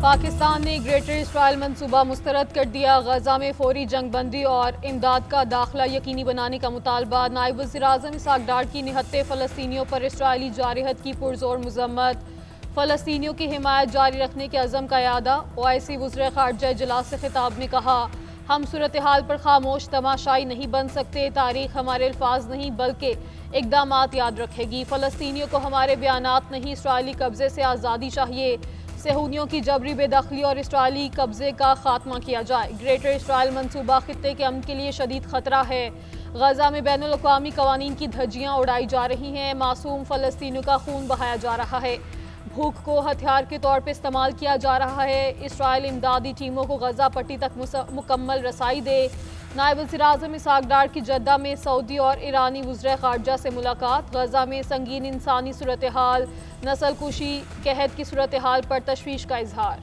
पाकिस्तान ने greater Israel मंसूबा मुस्तरद कर दिया। गजा में फौरी जंगबंदी और इमदाद का दाखिला यकीनी बनाने का मुतालबा। नायब वज़ीर-ए-आज़म इसहाक डार की निहत्ते फ़लस्तीनियों पर इसराइली जारहत की पुरजोर मज़म्मत। फ़लस्तीनियों की हिमायत जारी रखने के अज़म का यादा। ओआईसी वज़ीर ख़ारजा इजलास से खिताब में कहा, हम सूरत हाल पर खामोश तमाशाई नहीं बन सकते। तारीख हमारे अल्फाज नहीं बल्कि इक़दामात याद रखेगी। फ़लस्तीनियों को हमारे बयानात नहीं, इसराइली कब्जे से आज़ादी चाहिए। सहूनियों की जबरी बेदखली और इसराइली कब्जे का खात्मा किया जाए। ग्रेटर इसराइल मंसूबा खित्ते के अमन के लिए शदीद खतरा है। गजा में बैनुल अक़वामी कवानीन की धज्जियाँ उड़ाई जा रही हैं। मासूम फ़लस्तीनियों का खून बहाया जा रहा है। भूख को हथियार के तौर पर इस्तेमाल किया जा रहा है। इसराइल इमदादी टीमों को गजा पट्टी तक मुकम्मल रसाई दे। नायब वज़ीर-ए-आज़म इसहाक डार की जद्दा में सऊदी और ईरानी वज़ीर ख़ारजा से मुलाकात। गजा में संगीन इंसानी सूरत हाल, नस्ल कुशी, कहत की सूरत हाल पर तशवीश का इजहार।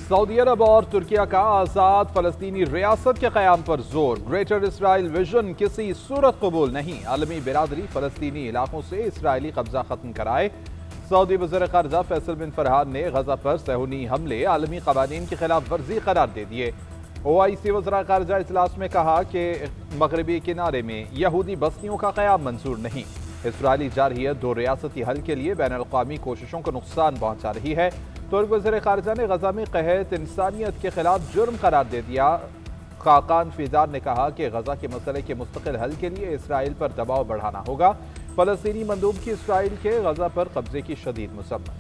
सऊदी अरब और तुर्किया का आज़ाद फ़लस्तीनी रियासत के क़याम पर जोर। ग्रेटर इसराइल विजन किसी सूरत कबूल नहीं। आलमी बिरादरी फ़लस्तीनी इलाकों से इसराइली कब्जा खत्म कराए। सऊदी वज़ीर ख़ारजा फैसल बिन फरहान ने गजा पर सहूनी हमले आलमी क़वानीन की खिलाफ वर्जी करार दे दिए। ओआईसी वज़ीर ख़ारजा इजलास में कहा कि मगरबी किनारे में यहूदी बस्तियों का क़याम मंजूर नहीं। इसराइली जारहियत दो रियासती हल के लिए बैन अल-अक़वामी कोशिशों को नुकसान पहुँचा रही है। तुर्क वज़ीर ख़ारजा ने गजा में कहत इंसानियत के खिलाफ जुर्म करार दे दिया। खाकान फिजार ने कहा कि गजा के मसले के मुस्तकिल हल के लिए इसराइल पर दबाव बढ़ाना होगा। फ़लस्तीनी मंदूब की इसराइल के गजा पर कब्जे की शदीद मुसम्मत।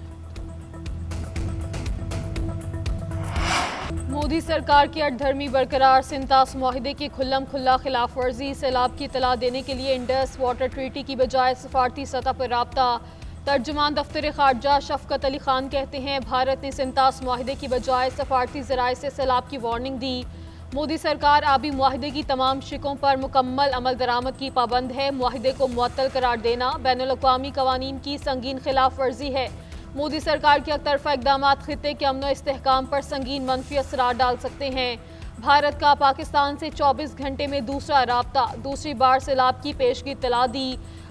मोदी सरकार की अठधर्मी बरकरार। सिंतास मुआहिदे की खुल्लम खुल्ला खिलाफ वर्जी। सैलाब की इतला देने के लिए इंडस वाटर ट्रीटी की बजाय सफारती सतह पर राब्ता। तर्जुमान दफ्तर ख़ारजा शफकत अली खान कहते हैं, भारत ने सिंतास मुआहिदे की बजाय सफारती ज़राए से सैलाब की वार्निंग दी। मोदी सरकार आबी मुआहिदे की तमाम शिकों पर मुकम्मल अमल दरामद की पाबंद है। मुआहिदे को मुअत्तल करार देना बैनुल अक़वामी कवानीन की संगीन खिलाफ वर्जी है। मोदी सरकार के एकतरफा इक़दामात खित्ते के अमन व इस्तेहकाम पर संगीन मनफी असरार डाल सकते हैं। भारत का पाकिस्तान से 24 घंटे में दूसरा राब्ता। दूसरी बार सैलाब की पेशगी इत्तला दी।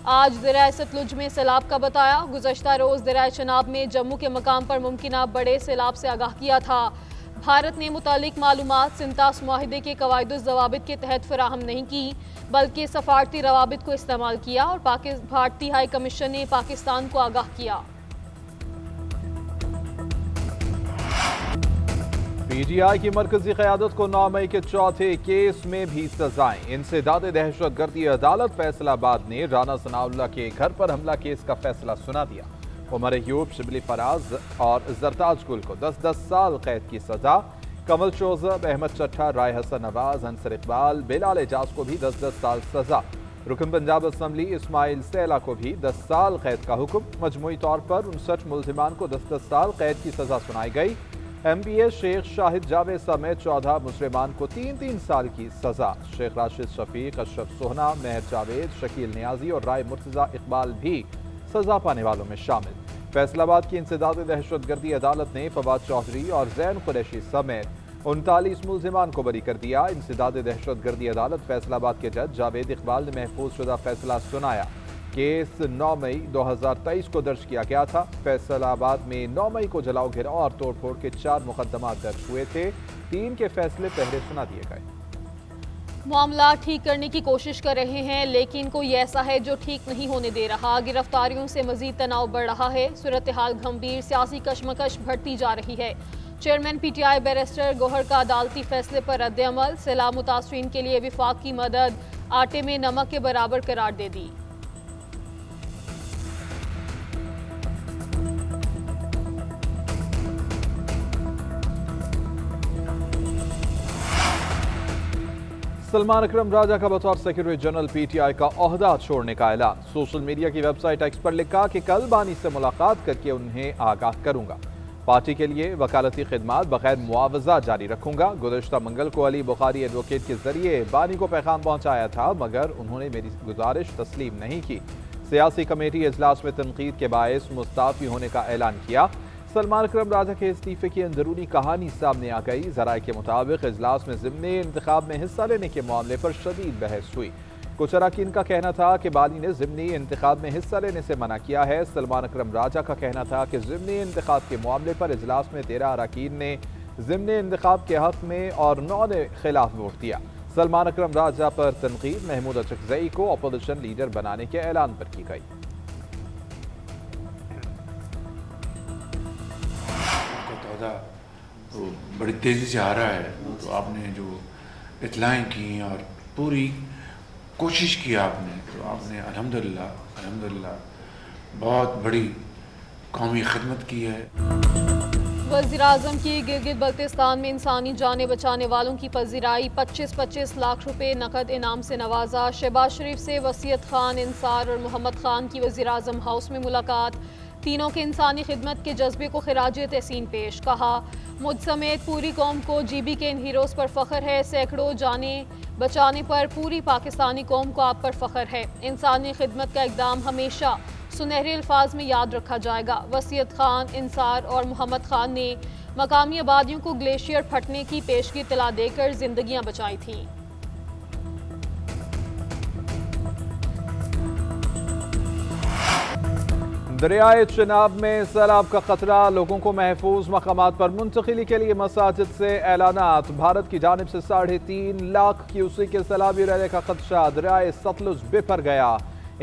आज दरियाए सतलुज में सैलाब का बताया। गुज़श्ता रोज़ दरियाए चनाब में जम्मू के मकाम पर मुमकिन बड़े सैलाब से आगाह किया था। भारत ने मुतालिक मालूमात सिंतास मुआहिदे के कवायद ज़वाबित के तहत फराहम नहीं की, बल्कि सफारती रवाबित को इस्तेमाल किया और भारतीय हाई कमीशन ने पाकिस्तान को आगाह किया। पीटीआई की मरकजी क़यादत को 9 मई के चौथे केस में भी सजाएं। इंसदाद दहशतगर्दी अदालत फैसलाबाद ने राना सनाउल्लाह के घर पर हमला केस का फैसला सुना दिया। उमर अयूब, शिबली फराज और जरताज गुल को 10-10 साल कैद की सजा। कमल शोजब, अहमद चट्ठा, राय हसन नवाज, अंसर इकबाल, बिलाल एजाज को भी 10-10 साल सजा। रुकन पंजाब असम्बली इस्माइल सैला को भी 10 साल कैद का हुक्म। मजमूई तौर पर 59 मुल्जिमान को 10-10 साल कैद की सजा सुनाई गई। MPA शेख शाहिद जावेद समेत 14 मुसलमान को 3-3 साल की सजा। शेख राशिद शफीक, अशरफ सोहना, मेहर जावेद, शकील नियाजी और राय मुर्तजा इकबाल भी सजा पाने वालों में शामिल। फैसलाबाद की इंसदाद दहशतगर्दी अदालत ने फवाद चौधरी और जैन कुरैशी समेत 39 मुल्जिमान को बरी कर दिया। इंसदाद दहशतगर्दी अदालत फैसलाबाद के जज जावेद इकबाल ने महफूज शुदा फैसला सुनाया। केस 9 मई 2023 को दर्ज किया गया था। फैसलाबाद में 9 मई को जलाओ घिराव और तोड़फोड़ के 4 मुकदमात दर्ज हुए थे। 3 के फैसले पहले सुना दिए गए। मामला ठीक करने की कोशिश कर रहे हैं, लेकिन कोई ऐसा है जो ठीक नहीं होने दे रहा। गिरफ्तारियों से मजीद तनाव बढ़ रहा है। सूरत हाल गंभीर, सियासी कशमकश बढ़ती जा रही है। चेयरमैन PTI बैरिस्टर गौहर का अदालती फैसले पर रद्द-ए-अमल। सैलाब मुतासरीन के लिए विफाक की मदद आटे में नमक के बराबर करार दे दी। सलमान अकरम राजा का बतौर सेक्रेटरी जनरल PTI का ओहदा छोड़ने का ऐलान। सोशल मीडिया की वेबसाइट एक्स पर लिखा कि कल बानी से मुलाकात करके उन्हें आगाह करूंगा। पार्टी के लिए वकालती खिदमात बगैर मुआवजा जारी रखूंगा। गुज़श्ता मंगल को अली बुखारी एडवोकेट के जरिए बानी को पैगाम पहुंचाया था, मगर उन्होंने मेरी गुजारिश तस्लीम नहीं की। सियासी कमेटी इजलास में तनकीद के बायस मुस्ताफी होने का ऐलान किया। सलमान अकरम राजा के इस्तीफे की अंदरूनी कहानी सामने आ गई। जराये के मुताबिक इजलास में ज़िमनी इंतखाब में हिस्सा लेने के मामले पर शदीद बहस हुई। कुछ अरकान का कहना था कि बानी ने ज़िमनी इंतखाब में हिस्सा लेने से मना किया है। सलमान अकरम राजा का कहना था कि ज़िमनी इंतखाब के मामले पर इजलास में 13 अरकान ने ज़िमनी इंतखाब के हक में और 9 ने खिलाफ वोट दिया। सलमान अकरम राजा पर तनकीद महमूद अचकजई को अपोजिशन लीडर बनाने के ऐलान पर की गई। तो बड़ी तेज़ी से आ रहा है, तो आपने जो इत्लाएँ की और पूरी कोशिश की आपने, तो आपने अल्हम्दुलिल्लाह बहुत बड़ी कौमी खिदमत की है। वज़ीर-ए-आज़म की गिलगित बल्तिस्तान में इंसानी जानें बचाने वालों की पजीराई, 25-25 लाख रुपए नकद इनाम से नवाजा। शहबाज शरीफ से वसीयत खान, इंसार और मोहम्मद खान की वज़ीर-ए-आज़म हाउस में मुलाकात। तीनों के इंसानी खिदमत के जज्बे को खिराज तहसीन पेश। कहा, मुझ समेत पूरी कौम को GB के इन हीरोज़ पर फ़ख्र है। सैकड़ों जानें बचाने पर पूरी पाकिस्तानी कौम को आप पर फ़ख्र है। इंसानी खिदमत का इक़दाम हमेशा सुनहरे अल्फाज में याद रखा जाएगा। वसीयत खान, इंसार और मोहम्मद खान ने मकामी आबादियों को ग्लेशियर फटने की पेशगी इत्तला देकर जिंदगियां बचाई थीं। दरियाए चिनाब में सैलाब का खतरा, लोगों को महफूज मकामात पर मुंतकिली के लिए मसाजिद से ऐलानात। भारत की जानिब से 3.5 लाख क्यूसेक के सैलाबी रहने का खदशा। दरियाए सतलुज बिफर गया।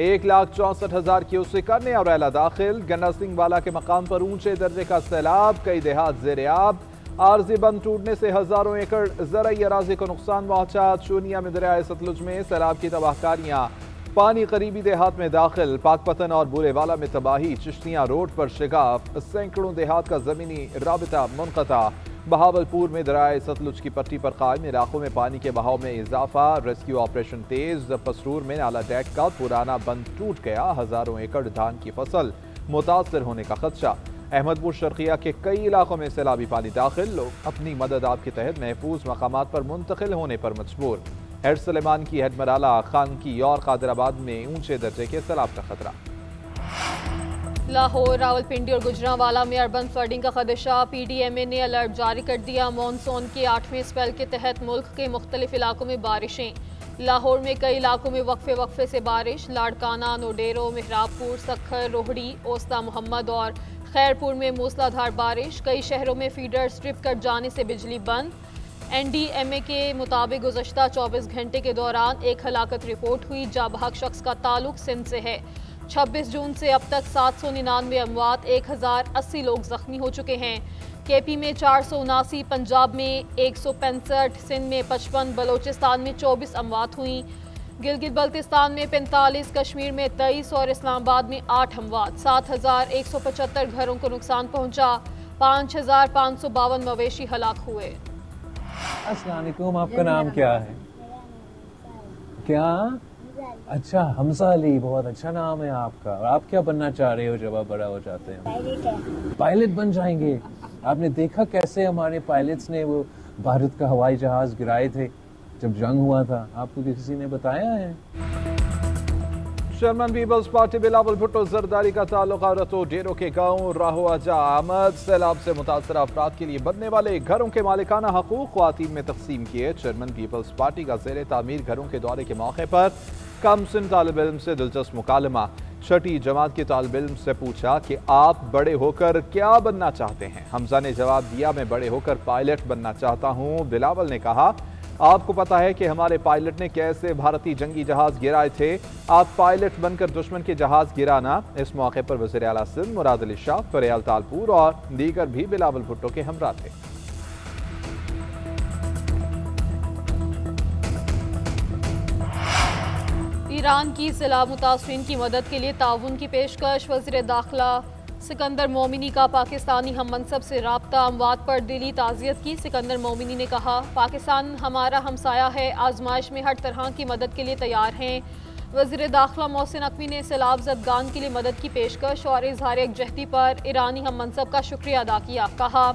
1,64,000 क्यूसेक का नया रैला दाखिल। गन्ना सिंह वाला के मकाम पर ऊंचे दर्जे का सैलाब, कई देहात ज़ेर-ए-आब। आर्जी बंद टूटने से हजारों एकड़ ज़राई अराजी को नुकसान पहुंचा। चूनिया में दरियाए सतलुज में सैलाब की तबाहकारियां, पानी करीबी देहात में दाखिल। पाकपतन और बुरेवाला में तबाही, चिश्तियां रोड पर शिगाफ। सैकड़ों देहात का जमीनी राबिता मुनक़ता। बहावलपुर में दरियाए सतलुज की पट्टी पर कायम इलाकों में पानी के बहाव में इजाफा। रेस्क्यू ऑपरेशन तेज। पसरूर में नाला डैक का पुराना बंद टूट गया। हजारों एकड़ धान की फसल मुतासर होने का खदशा। अहमदपुर शर्किया के कई इलाकों में सैलाबी पानी दाखिल। लोग अपनी मदद आप के तहत महफूज मकामात पर मुंतकिल होने पर मजबूर। हेड सलेमान की, हेड मराला, खान की और कादराबाद में ऊंचे दर्जे के सैलाब का खतरा। लाहौर, रावलपिंडी और गुजरांवाला में अर्बन फ्लडिंग का खदशा। PDMA ने अलर्ट जारी कर दिया। मानसून के 8वें स्पेल के तहत मुल्क के मुख्तलिफ इलाकों में बारिशें। लाहौर में कई इलाकों में वक्फे से बारिश। लाड़काना, नोडेरो, मेहराबपुर, सखर, रोहड़ी, ओस्ता मोहम्मद और खैरपुर में मूसलाधार बारिश। कई शहरों में फीडर स्ट्रिप कट जाने से बिजली बंद। NDMA के मुताबिक गुज़श्ता 24 घंटे के दौरान एक हलाकत रिपोर्ट हुई। जाबहक शख्स का ताल्लुक सिंध से है। 26 जून से अब तक 799 अमवात, 1080 लोग जख्मी हो चुके हैं। KP में 479, पंजाब में 165, सिंध में 55, बलोचिस्तान में 24 अमवात हुई। गिलगित बल्तिस्तान में 45, कश्मीर में 23 और इस्लामाबाद में 8 अमवात। 7,175 घरों को नुकसान पहुंचा। 5,552 मवेशी हलाक हुए। अस्सलाम वालेकुम, आपका नाम क्या है? क्या? अच्छा, हमजा अली, बहुत अच्छा नाम है आपका। और आप क्या बनना चाह रहे हो जब आप बड़ा हो जाते हैं? पायलट बन जाएंगे। आपने देखा कैसे हमारे पायलट्स ने वो भारत का हवाई जहाज गिराए थे जब जंग हुआ था? आपको किसी ने बताया है? Chairman peoples party Bilawal Bhutto Zardari का ताल्लुक औरतों डेरों के गाँव राहो अजा अहमद। सैलाब से मुतासर अफराद के लिए बनने वाले घरों के मालिकाना हकूक ख्वातीन में तकसीम किए। चेयरमैन पीपल्स पार्टी का ज़ेर तामीर घरों के दौरे के मौके पर कम सिन तालिब इल्म से दिलचस्प मुकालमा। 6ठी जमात के तालिब इल्म से पूछा कि आप बड़े होकर क्या बनना चाहते हैं? हमजा ने जवाब दिया, मैं बड़े होकर पायलट बनना चाहता हूँ। बिलावल ने कहा, आपको पता है कि हमारे पायलट ने कैसे भारतीय जंगी जहाज गिराए थे। आप पायलट बनकर दुश्मन के जहाज गिराना। इस मौके पर वज़ीर आला सिंध मुराद अली शाह, फरियाल तालपुर और दीगर भी बिलावल भुट्टो के हमरा थे। ईरान की सैलाब मुतासरीन की मदद के लिए ताउन की पेशकश। वज़ीर दाखिला सिकंदर मोमिनी का पाकिस्तानी हम मनसब से राब्ता। अमवात पर दिली ताज़ियत की। सिकंदर मोमिनी ने कहा, पाकिस्तान हमारा हमसाया है, आजमाइश में हर तरह की मदद के लिए तैयार हैं। वज़ीर दाखिला मोहसिन नकवी ने सैलाब ज़दगान के लिए मदद की पेशकश और इजहार यकजहती पर ईरानी हम मनसब का शुक्रिया अदा किया। कहा,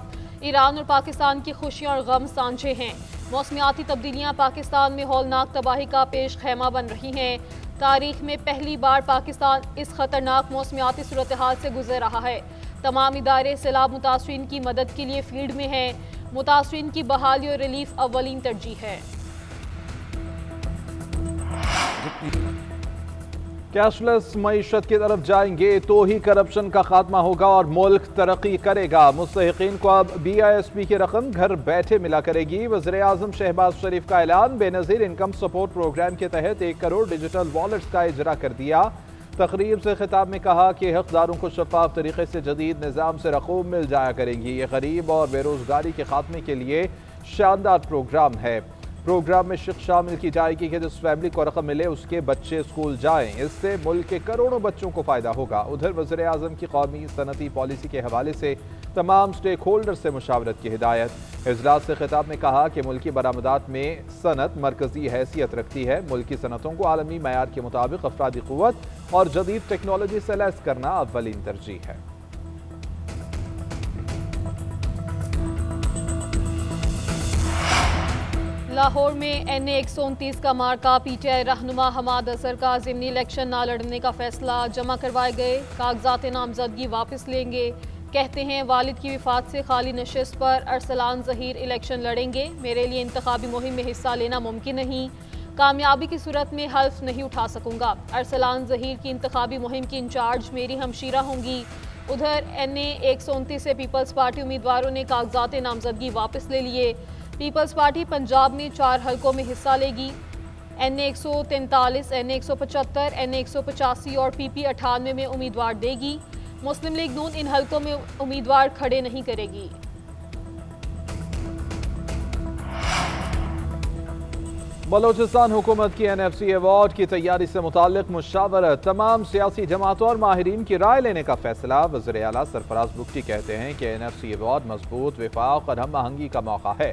ईरान और पाकिस्तान की खुशियाँ और गम सांझे हैं। मौसमियाती तब्दीलियाँ पाकिस्तान में हौलनाक तबाही का पेश खैमा बन रही हैं। तारीख में पहली बार पाकिस्तान इस खतरनाक मौसमियाती सूरत हाल से गुजर रहा है। तमाम इदारे सैलाब मुतासरीन की मदद के लिए फील्ड में हैं। मुतासरीन की बहाली और रिलीफ अव्वलीन तरजीह है। कैशलेस मईशत की तरफ जाएंगे तो ही करप्शन का खात्मा होगा और मुल्क तरक्की करेगा। मुस्तहिकीन को अब BISP की रकम घर बैठे मिला करेगी। वज़ीर-ए-आज़म शहबाज शरीफ का ऐलान। बेनज़ीर इनकम सपोर्ट प्रोग्राम के तहत 1 करोड़ डिजिटल वॉलेट्स का इजरा कर दिया। तकरीब से खिताब में कहा कि हकदारों को शफाफ तरीके से जदीद निज़ाम से रकूम मिल जाया करेंगी। ये गरीब और बेरोजगारी के खात्मे के लिए शानदार प्रोग्राम है। प्रोग्राम में शिक्षा शामिल की जाएगी कि जिस फैमिली को रकम मिले उसके बच्चे स्कूल जाएं। इससे मुल्क के करोड़ों बच्चों को फायदा होगा। उधर वज़ीर-ए-आज़म की कौमी सनती पॉलिसी के हवाले से तमाम स्टेक होल्डर से मुशावरत की हिदायत। इजलास से खिताब में कहा कि मुल्की बरामदात में सनत मरकजी हैसियत रखती है। मुल्की सनतों को आलमी मयार के मुताबिक अफरादी क़ुव्वत और जदीद टेक्नोलॉजी से लैस करना अव्वलीन तरजीह है। लाहौर में NA 129 का मार्का। PTI रहनुमा हमाद असर का ज़िमनी इलेक्शन ना लड़ने का फैसला। जमा करवाए गए कागजात नामजदगी वापस लेंगे। कहते हैं वालिद की वफात से खाली नशिस्त पर अरसलान ज़हीर इलेक्शन लड़ेंगे। मेरे लिए इंतखाबी मुहिम में हिस्सा लेना मुमकिन नहीं। कामयाबी की सूरत में हल्फ नहीं उठा सकूंगा। अरसलान ज़हीर की इंतखाबी मुहिम की इंचार्ज मेरी हमशीरा होंगी। उधर NA 129 से पीपल्स पार्टी उम्मीदवारों ने कागजात नामजदगी वापस ले लिए। पीपल्स पार्टी पंजाब में 4 हलकों में हिस्सा लेगी। NA 143, NA 175, NA 185 और PP 98 में उम्मीदवार देगी। मुस्लिम लीग नून इन हलकों में उम्मीदवार खड़े नहीं करेगी। बलोचिस्तान हुकूमत की NFC अवार्ड की तैयारी से मुताल्लिक मुशावरत। तमाम सियासी जमातों और माहिरीन की राय लेने का फैसला। वज़ीर आला सरफराज बुगटी कहते हैं कि NFC अवार्ड मजबूत विफाक और हम आहंगी का मौका है।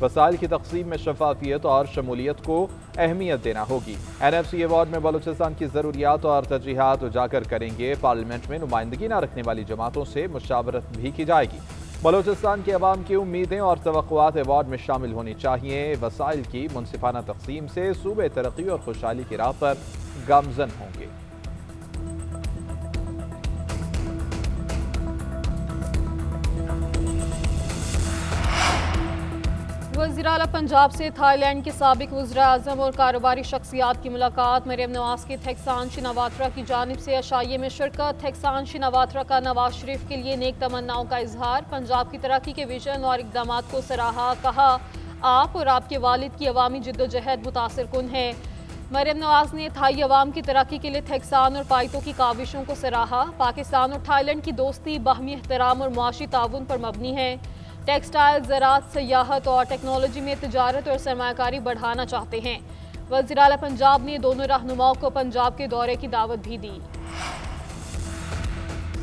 वसाइल की तकसीम में शफाफियत और शमूलियत को अहमियत देना होगी। NFC अवार्ड में बलोचिस्तान की ज़रूरियात और तरजीहात उजागर करेंगे। पार्लियामेंट में नुमाइंदगी न रखने वाली जमातों से मुशावरत भी की जाएगी। बलोचिस्तान के अवाम की उम्मीदें और तवक्कुआत अवार्ड में शामिल होनी चाहिए। वसाइल की मुनसिफाना तकसीम से सूबे तरक्की और खुशहाली की राह पर गामजन होंगे। वज़ीर आला पंजाब से थाईलैंड के साबिक वज़ीर-ए-आज़म और कारोबारी शख्सियात की मुलाकात। मरियम नवाज की थेक्सान शिनावात्रा की जानिब से अशाइये में शिरकत। थेक्सान शिनावात्रा का नवाज शरीफ के लिए नेक तमन्नाओं का इजहार। पंजाब की तरक्की के विजन और इक़दामात को सराहा। कहा आप और आपके वालिद की अवामी जिद्दोजहद मुतासिर कुन है। मरियम नवाज ने थाई अवाम की तरक्की के लिए थेक्सान और पाइतों की काविशों को सराहा। पाकिस्तान और थाईलैंड की दोस्ती बाहमी एहतराम और मुआशी ताउन पर मबनी है। टेक्सटाइल, ज़राअत, सयाहत और टेक्नोलॉजी में तिजारत और सरमायाकारी बढ़ाना चाहते हैं। वज़ीर आला पंजाब ने दोनों रहनुमाओं को पंजाब के दौरे की दावत भी दी।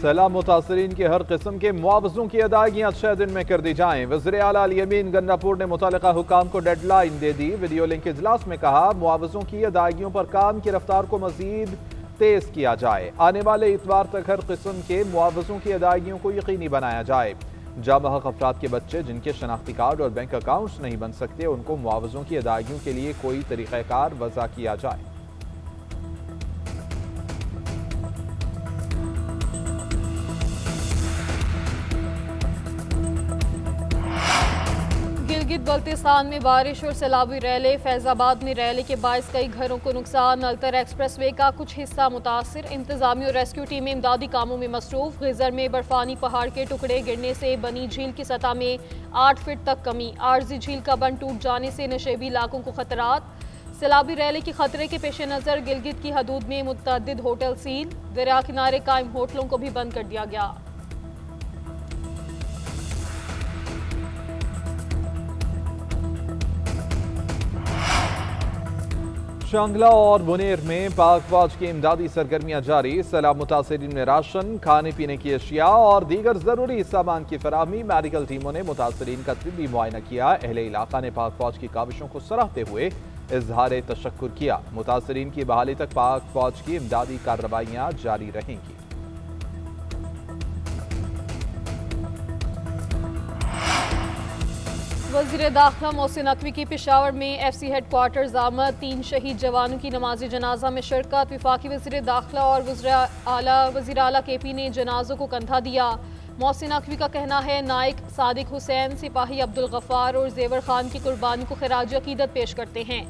सैलाब मुतासरीन के हर किस्म के मुआवजों की अदायगियाँ 6 दिन में कर दी जाएं। वज़ीर आला अली अमीन गन्नापुर ने मुतल्लिका हुकाम को डेडलाइन दे दी। वीडियो लिंक इजलास में कहा मुआवजों की अदायगियों पर काम की रफ्तार को मजीद तेज किया जाए। आने वाले इतवार तक हर किस्म के मुआवजों की अदायगियों को यकीनी बनाया जाए। जाबहक अफराद के बच्चे जिनके शनाख्ती कार्ड और बैंक अकाउंट्स नहीं बन सकते उनको मुआवजों की अदायगियों के लिए कोई तरीक़ाकार वज़ा किया जाए। गिलगित बल्तिस्तान में बारिश और सैलाबी रैले। फैजाबाद में रैले के बायस कई घरों को नुकसान। नलतर एक्सप्रेसवे का कुछ हिस्सा मुतासिर। इंतजामी और रेस्क्यू टीमें इमदादी कामों में मसरूफ। गिजर में बर्फानी पहाड़ के टुकड़े गिरने से बनी झील की सतह में 8 फीट तक कमी। आर्जी झील का बंद टूट जाने से नशेबी इलाकों को खतरात। सैलाबी रैले के खतरे के पेश नज़र गिलगित की हदूद में मुतअद्दिद होटल सील। दरिया किनारे कायम होटलों को भी बंद कर दिया गया। शांगला और मुनेर में पाक फौज की इमदादी सरगर्मियां जारी। सैलाब मुतासरीन में राशन, खाने पीने की अशिया और दीगर जरूरी सामान की फराहमी। मेडिकल टीमों ने मुतासरीन का तिब्बी मुआयना किया। अहले इलाका ने पाक फौज की काविशों को सराहते हुए इजहार तशक्कुर किया। मुतासरीन की बहाली तक पाक फौज की इमदादी कार्रवाइयां जारी रहेंगी। वज़ीर दाखिला मोहसिन नकवी की पेशावर में FC हेडक्वार्टर्स आमद। 3 शहीद जवानों की नमाज जनाजा में शिरकत। वफाकी वज़ीर दाखिला और वज़ीर आला KP ने जनाजों को कंधा दिया। मोहसिन नकवी का कहना है नायक सादिक हुसैन, सिपाही अब्दुल गफ्फार और जेवर खान की कुर्बानी को खिराज अकीदत पेश करते हैं।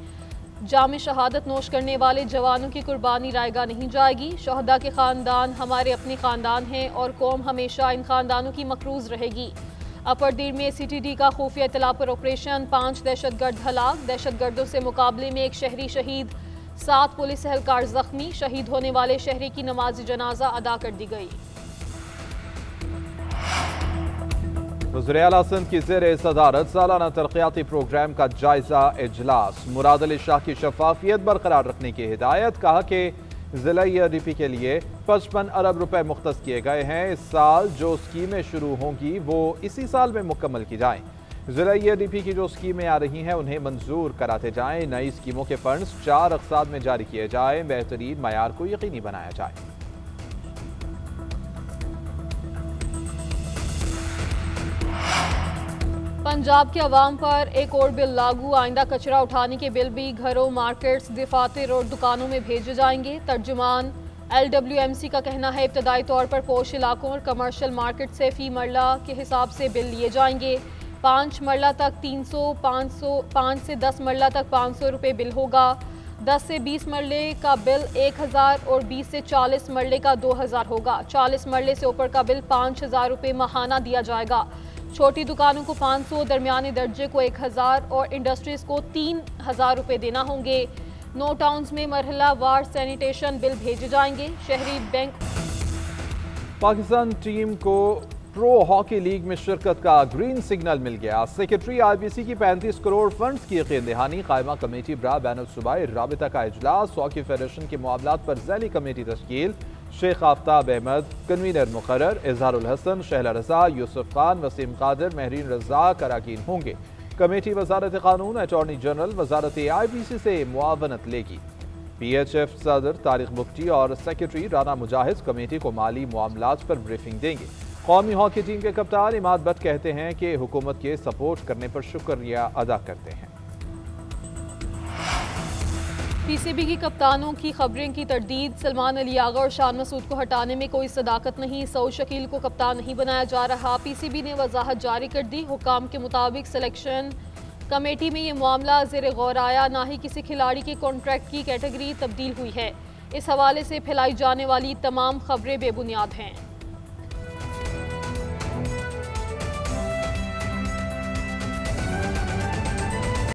जाम शहादत नोश करने वाले जवानों की कुर्बानी रायगा नहीं जाएगी। शहदा के खानदान हमारे अपने खानदान हैं और कौम हमेशा इन खानदानों की मकरूज रहेगी। अपर दीर में CTD का खुफिया इत्तला पर ऑपरेशन, 5 दहशतगर्द हलाक। दहशतगर्दों से मुकाबले में एक शहरी शहीद, 7 पुलिस एहलकार जख्मी। शहीद होने वाले शहरी की नमाज जनाजा अदा कर दी गई। वज़ीर आला सिंध की ज़ेर सदारत सालाना तरक्याती प्रोग्राम का जायजा इजलास। मुराद अली शाह की शफाफियत बरकरार रखने की हिदायत। कहा कि ज़िला DP के लिए 55 अरब रुपए मुख्तस किए गए हैं। इस साल जो स्कीमें शुरू होंगी वो इसी साल में मुकम्मल की जाएं। ज़िला DP की जो स्कीमें आ रही हैं उन्हें मंजूर कराते जाएं। नई स्कीमों के फंड्स 4 अक़साद में जारी किए जाएं। बेहतरीन मयार को यकीनी बनाया जाए। पंजाब के अवाम पर एक और बिल लागू। आइंदा कचरा उठाने के बिल भी घरों, मार्केट्स, दफातर और दुकानों में भेजे जाएंगे। तर्जुमान LWMC का कहना है इब्तदाई तौर पर पोश इलाकों और कमर्शियल मार्केट से फी मरला के हिसाब से बिल लिए जाएंगे। 5 मरला तक 300, 5 से 10 मरला तक 500 रुपये बिल होगा। 10 से 20 मरले का बिल 1000 और 20 से 40 मरले का 2000 होगा। 40 मरले से ऊपर का बिल 5000 रुपये माहाना दिया जाएगा। छोटी दुकानों को 500, दरमियाने दर्जे को 1000 और इंडस्ट्रीज को 3000 रुपये देना होंगे। 9 टाउन्स में मरहला वार सैनिटेशन बिल भेजे जाएंगे। शहरी बैंक पाकिस्तान टीम को प्रो हॉकी लीग में शिरकत का ग्रीन सिग्नल मिल गया। सेक्रेटरी IBC की 35 करोड़ फंड्स की यकीन दहानी। कायमा कमेटी बरा बैन सूबाई राबिता का इजलास। हॉकी फेडरेशन के मामलात पर ज़ैली कमेटी तश्कील। शेख आफ्ताब अहमद कन्वीनर मुकर्रर। इजहारुल हसन, शहला रजा, यूसुफ खान, वसीम कादिर, महरीन रज़ाक अरकान होंगे। कमेटी वजारत कानून, अटॉर्नी जनरल, वजारत IBC से मुआवनत लेगी। PHF सदर तारिक मुफ्ती और सेक्रेटरी राना मुजाहिद कमेटी को माली मामलात पर ब्रीफिंग देंगे। कौमी हॉकी टीम के कप्तान इमाद भट्ट कहते हैं कि हुकूमत के सपोर्ट करने पर शुक्रिया अदा करते हैं। PCB की कप्तानों की खबरें की तरदीद। सलमान अली आगा और शान मसूद को हटाने में कोई सदाकत नहीं। सऊद शकील को कप्तान नहीं बनाया जा रहा। PCB ने वजाहत जारी कर दी। हुकाम के मुताबिक सिलेक्शन कमेटी में ये मामला ज़ेर गौर आया। ना ही किसी खिलाड़ी के कॉन्ट्रैक्ट की कैटेगरी तब्दील हुई है। इस हवाले से फैलाई जाने वाली तमाम खबरें बेबुनियाद हैं।